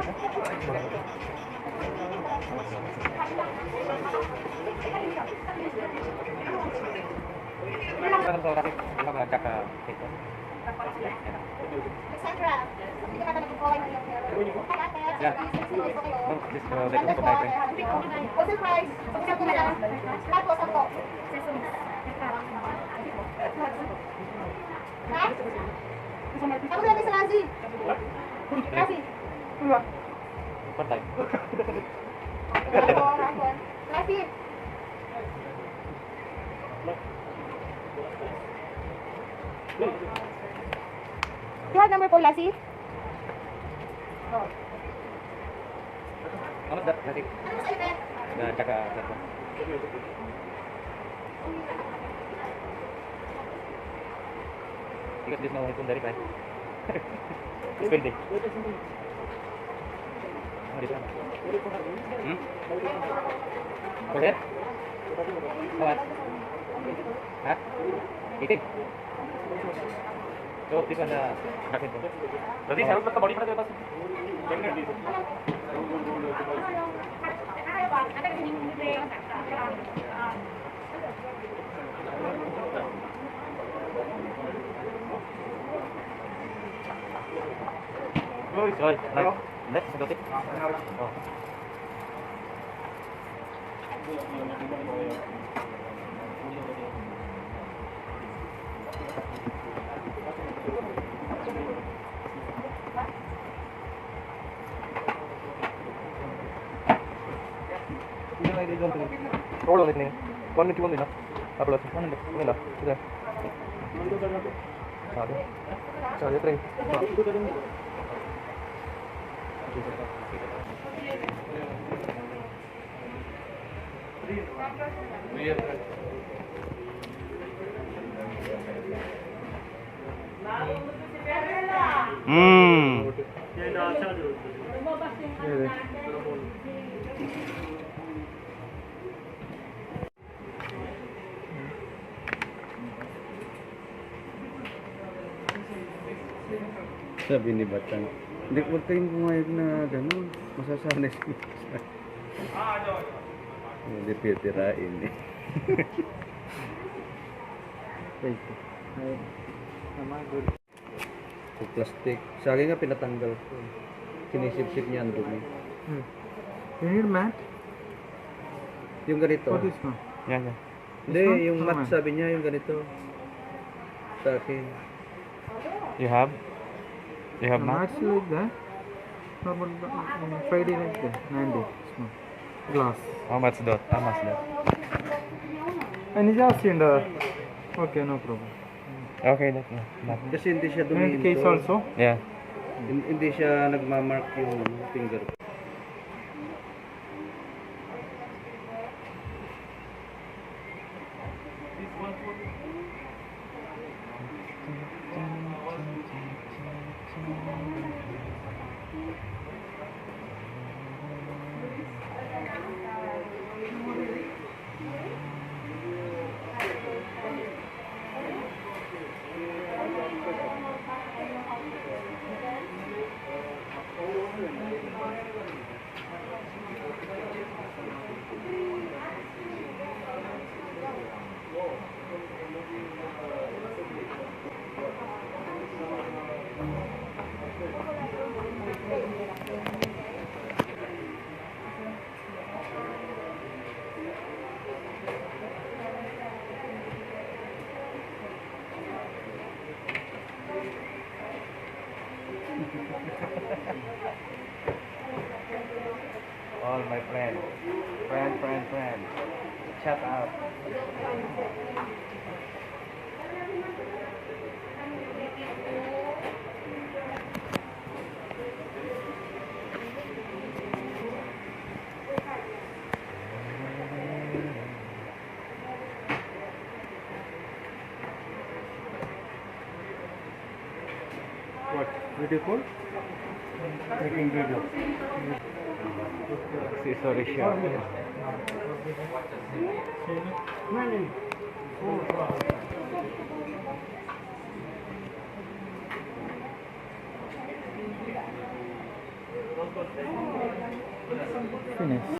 Kamu udah bisa nasi? Kasih. Enggak. Patay. Kasih. You have number for Lassie? Ano dapat nanti? Ano sa ite? Na tsaka Ikat dis mau hitung dari kan? Depende. Oh, di sana. Boleh? Kawan. Hah? Itim. So, di sana akin po. Berarti harus tetap balik pada atas. Jangan di. Rồi, let's go tiếp. Roll on it, 1 minute, upload, 1 minute, sudah. Saya try. Sabi ni Batang, hindi, huwag kayong pumayag na gano'n, masasanay siya. Hindi pitirain eh. Yung plastic. Sa akin nga pinatanggal ko. Sinisip-sip niya ang dumi. You need mat? Yung ganito. What is mat? Yan. Hindi, This one? yung Oh, mat man. sabi niya, yung ganito. Sa akin. You have? You have not? Mats like that. Normal Friday like that. 9 days. Small. Glass. How much that? How much that? And just in the. Okay, no problem. Okay, that. Kasi hindi siya You need duminto. case also? Yeah. Hindi siya nagmamark yung finger. All my friends. Friend. Shout out. What? Video call? Making video. Sorry, shop. Finish.